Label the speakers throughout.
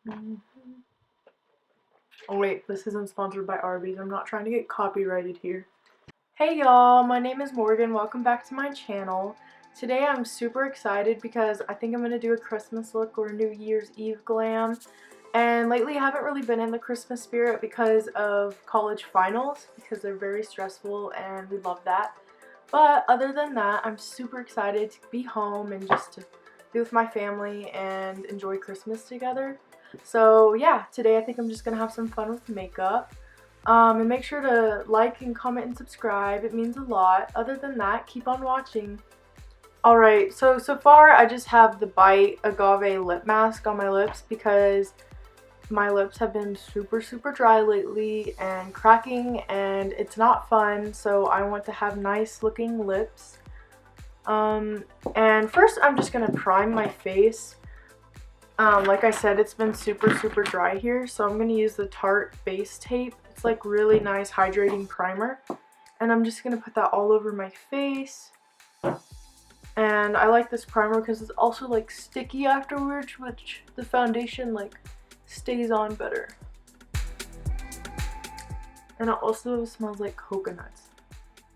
Speaker 1: Mhm. Oh wait, this isn't sponsored by Arby's. I'm not trying to get copyrighted here. Hey y'all, my name is Morgan. Welcome back to my channel. Today I'm super excited because I think I'm going to do a Christmas look or a New Year's Eve glam. And lately I haven't really been in the Christmas spirit because of college finals, because they're very stressful and we love that. But other than that, I'm super excited to be home and just to be with my family and enjoy Christmas together. So yeah, today I think I'm just going to have some fun with makeup. And make sure to like and comment and subscribe. It means a lot. Other than that, keep on watching. Alright, so far I just have the Bite Agave lip mask on my lips because my lips have been super dry lately and cracking, and it's not fun, so I want to have nice looking lips. And first I'm just gonna prime my face. Like I said, it's been super dry here, so I'm gonna use the Tarte base tape. It's like really nice hydrating primer, and I'm just gonna put that all over my face. And I like this primer because it's also like sticky afterwards, which the foundation like stays on better. And it also smells like coconuts.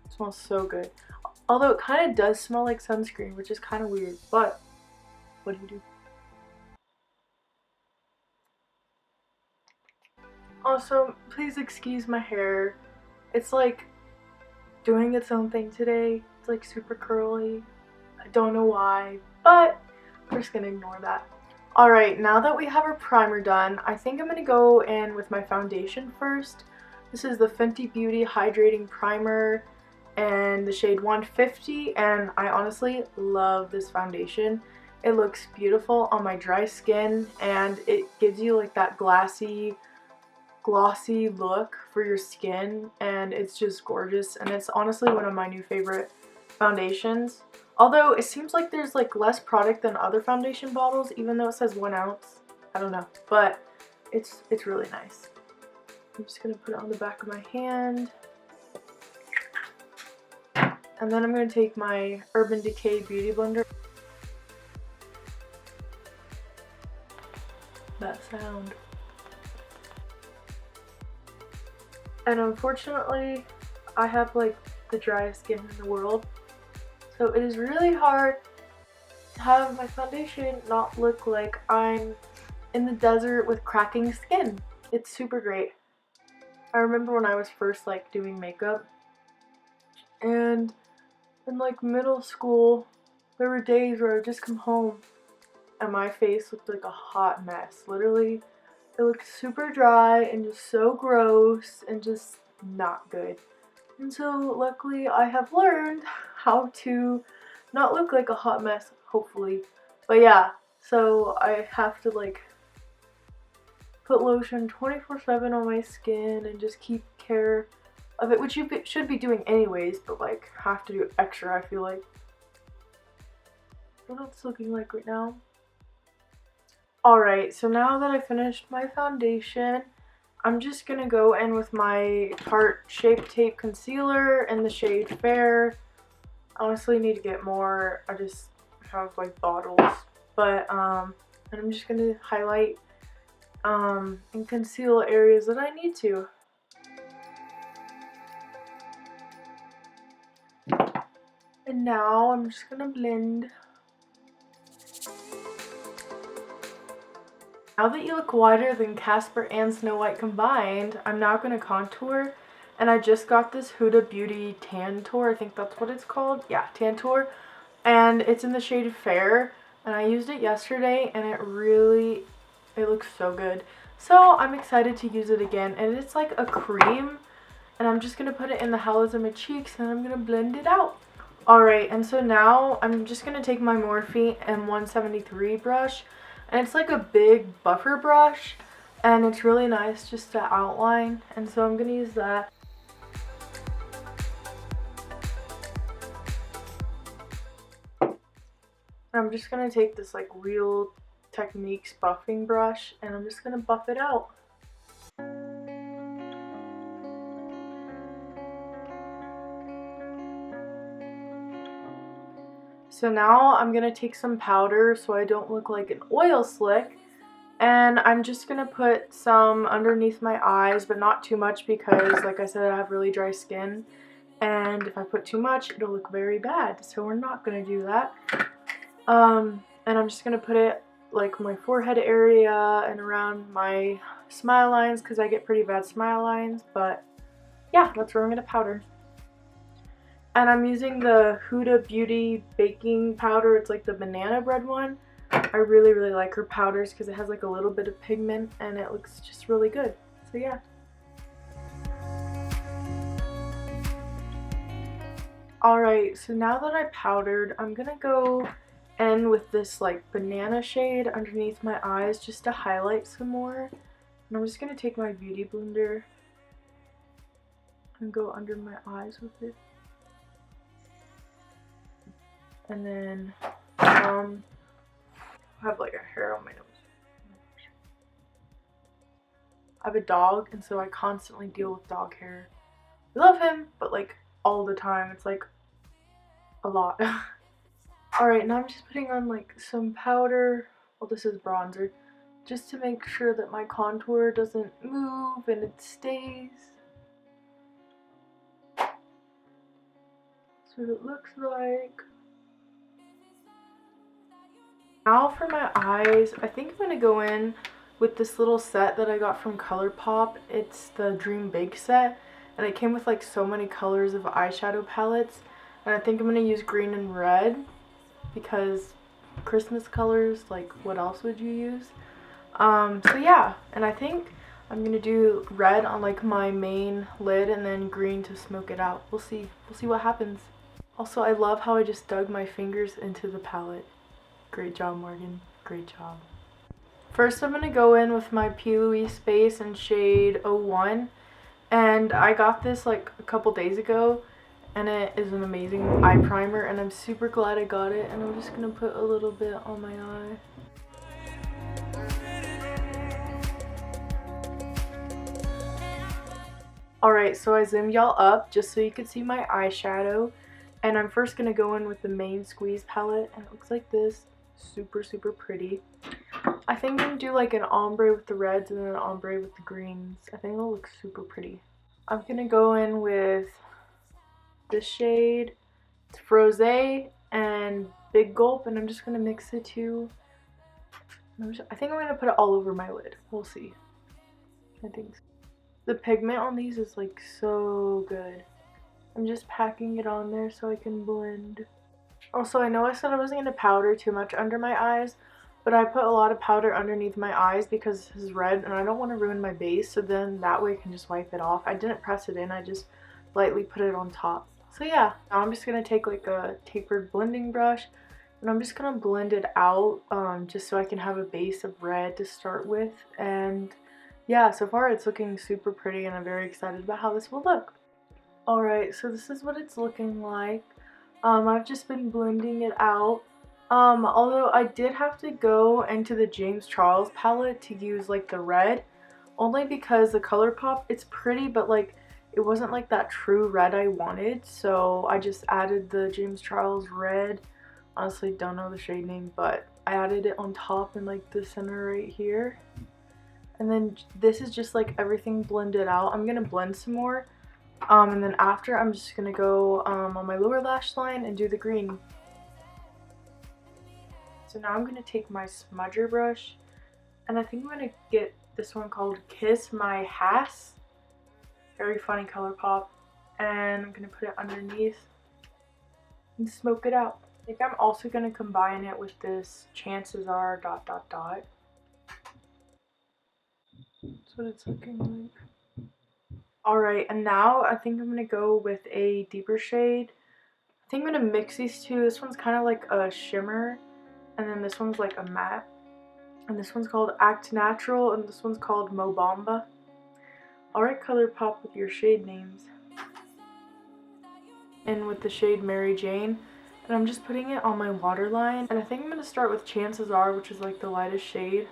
Speaker 1: It smells so good. Although it kind of does smell like sunscreen, which is kind of weird, but what do you do? Also, please excuse my hair. It's like doing its own thing today. It's like super curly. I don't know why, but we're just gonna ignore that. Alright, now that we have our primer done, I think I'm gonna go in with my foundation first. This is the Fenty Beauty Hydrating Primer and the shade 150, and I honestly love this foundation. It looks beautiful on my dry skin, and it gives you like that glossy look for your skin, and it's just gorgeous, and it's honestly one of my new favorite foundations. Although it seems like there's like less product than other foundation bottles, even though it says 1 ounce. I don't know, but it's really nice. I'm just gonna put it on the back of my hand, and then I'm gonna take my Urban Decay Beauty Blender. That sound. And unfortunately, I have like the driest skin in the world, so it is really hard to have my foundation not look like I'm in the desert with cracking skin. It's super great. I remember when I was first like doing makeup, and in like middle school, there were days where I would just come home and my face looked like a hot mess. Literally, it looked super dry and just so gross and just not good. And so luckily I have learned how to not look like a hot mess, hopefully. But yeah, so I have to like put lotion 24/7 on my skin and just keep care of it, which you should be doing anyways, but like have to do extra, I feel like. What it's looking like right now. Alright, so now that I finished my foundation, I'm just gonna go in with my Tarte Shape Tape Concealer in the shade Fair. I honestly need to get more. I just have like bottles, but and I'm just gonna highlight and conceal areas that I need to. And now I'm just gonna blend. Now that you look whiter than Casper and Snow White combined, I'm now going to contour, and I just got this Huda Beauty Tan Tour, I think that's what it's called, yeah, Tan Tour, and it's in the shade Fair, and I used it yesterday, and it looks so good. So I'm excited to use it again, and it's like a cream, and I'm just going to put it in the hollows of my cheeks, and I'm going to blend it out. Alright, and so now I'm just going to take my Morphe M173 brush, and it's like a big buffer brush, and it's really nice just to outline, and so I'm going to use that. I'm just going to take this like Real Techniques buffing brush, and I'm just going to buff it out. So now I'm going to take some powder so I don't look like an oil slick, And I'm just going to put some underneath my eyes, but not too much because, like I said, I have really dry skin. And if I put too much, it'll look very bad. So we're not going to do that. And I'm just going to put it like my forehead area and around my smile lines because I get pretty bad smile lines. But yeah, that's where I'm going to powder. And I'm using the Huda Beauty baking powder. It's like the banana bread one. I really, really like her powders because it has like a little bit of pigment and it looks just really good. So yeah. Alright, so now that I powdered, I'm gonna go in with this like banana shade underneath my eyes just to highlight some more. And I'm just gonna take my beauty blender and go under my eyes with it. And then I have like a hair on my nose. I have a dog and so I constantly deal with dog hair. I love him, but like all the time. It's like a lot. Alright, now I'm just putting on like some powder. Well, this is bronzer. Just to make sure that my contour doesn't move and it stays. That's what it looks like. Now for my eyes, I think I'm going to go in with this little set that I got from ColourPop. It's the Dream Big set. And it came with like so many colors of eyeshadow palettes. And I think I'm going to use green and red. Because Christmas colors, like what else would you use? So yeah, and I think I'm gonna do red on like my main lid and then green to smoke it out. We'll see what happens. Also, I love how I just dug my fingers into the palette. Great job, Morgan, great job. First I'm gonna go in with my P. Louise Space in shade 01, and I got this like a couple days ago. And it is an amazing eye primer and I'm super glad I got it, and I'm just gonna put a little bit on my eye. Alright, so I zoomed y'all up just so you could see my eyeshadow, and I'm first gonna go in with the main squeeze palette and it looks like this. Super, super pretty. I think I'm gonna do like an ombre with the reds and then an ombre with the greens. I think it'll look super pretty. I'm gonna go in with this shade, it's Frosé and Big Gulp, and I'm just gonna mix the two. I think I'm gonna put it all over my lid. We'll see. I think so. The pigment on these is like so good. I'm just packing it on there so I can blend. Also, I know I said I wasn't gonna powder too much under my eyes, but I put a lot of powder underneath my eyes because this is red and I don't want to ruin my base, so then that way I can just wipe it off. I didn't press it in, I just lightly put it on top. So yeah, now I'm just going to take like a tapered blending brush and I'm just going to blend it out just so I can have a base of red to start with. And yeah, so far it's looking super pretty and I'm very excited about how this will look. Alright, so this is what it's looking like. I've just been blending it out. Although I did have to go into the James Charles palette to use like the red, only because the ColourPop, it's pretty, but like it wasn't like that true red I wanted, so I just added the James Charles red. Honestly, don't know the shade name, but I added it on top in like the center right here. And then this is just like everything blended out. I'm gonna blend some more. And then after, I'm just gonna go on my lower lash line and do the green. So now I'm gonna take my smudger brush, and I think I'm gonna get this one called Kiss My Ass. Very funny ColourPop. And I'm gonna put it underneath and smoke it out. I think I'm also gonna combine it with this Chances Are ... That's what it's looking like. Alright, and now I think I'm going to go with a deeper shade. I think I'm going to mix these two. This one's kind of like a shimmer, and then this one's like a matte. And this one's called Act Natural, and this one's called Mo Bamba. Alright, ColourPop with your shade names. And with the shade Mary Jane. And I'm just putting it on my waterline. And I think I'm going to start with Chances Are, which is like the lightest shade.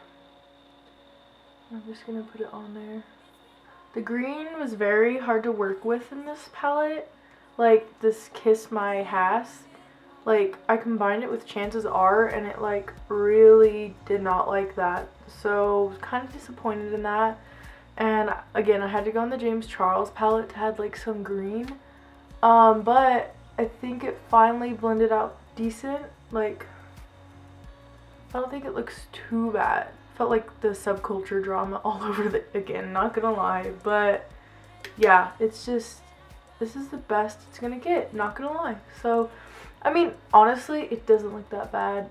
Speaker 1: I'm just going to put it on there. The green was very hard to work with in this palette. Like this Kiss My Ass. like I combined it with Chances Are and it like really did not like that. So I was kind of disappointed in that. And again, I had to go on the James Charles palette to add like some green. But I think it finally blended out decent. Like, I don't think it looks too bad. Felt like the subculture drama all over the, again, not gonna lie. But yeah, it's just, this is the best it's gonna get, not gonna lie. So, I mean, honestly, it doesn't look that bad.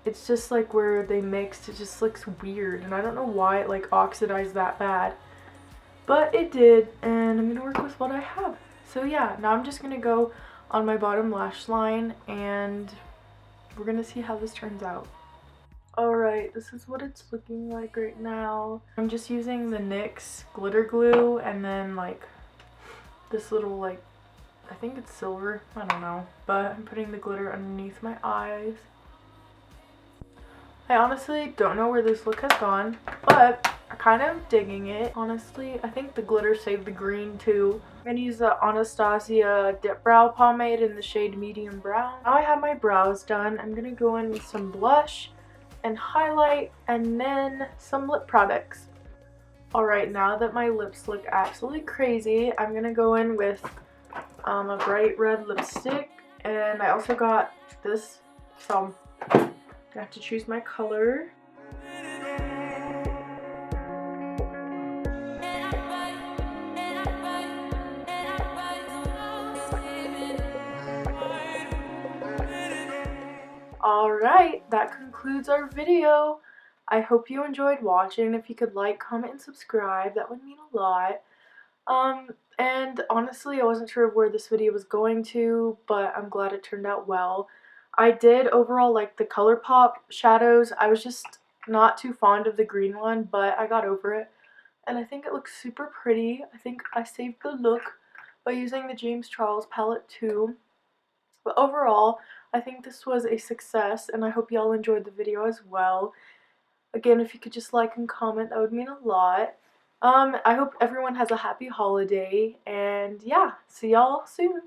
Speaker 1: It's just like where they mixed, it just looks weird. And I don't know why it like oxidized that bad. But it did, and I'm gonna work with what I have. So yeah, now I'm just gonna go on my bottom lash line and we're gonna see how this turns out. Alright, this is what it's looking like right now. I'm just using the NYX glitter glue and then like this little like, I think it's silver, I don't know. But I'm putting the glitter underneath my eyes. I honestly don't know where this look has gone, but I'm kind of digging it. Honestly, I think the glitter saved the green too. I'm going to use the Anastasia Dip Brow Pomade in the shade Medium Brown. Now I have my brows done. I'm going to go in with some blush and highlight and then some lip products. Alright, now that my lips look absolutely crazy, I'm going to go in with a bright red lipstick. And I also got this, so I have to choose my color. Alright, that concludes our video. I hope you enjoyed watching. If you could like, comment, and subscribe, that would mean a lot. And honestly, I wasn't sure of where this video was going to, but I'm glad it turned out well. I did overall like the ColourPop shadows. I was just not too fond of the green one, but I got over it. And I think it looks super pretty. I think I saved the look by using the James Charles palette too. But overall, I think this was a success, and I hope y'all enjoyed the video as well. Again, if you could just like and comment, that would mean a lot. I hope everyone has a happy holiday, and yeah, see y'all soon.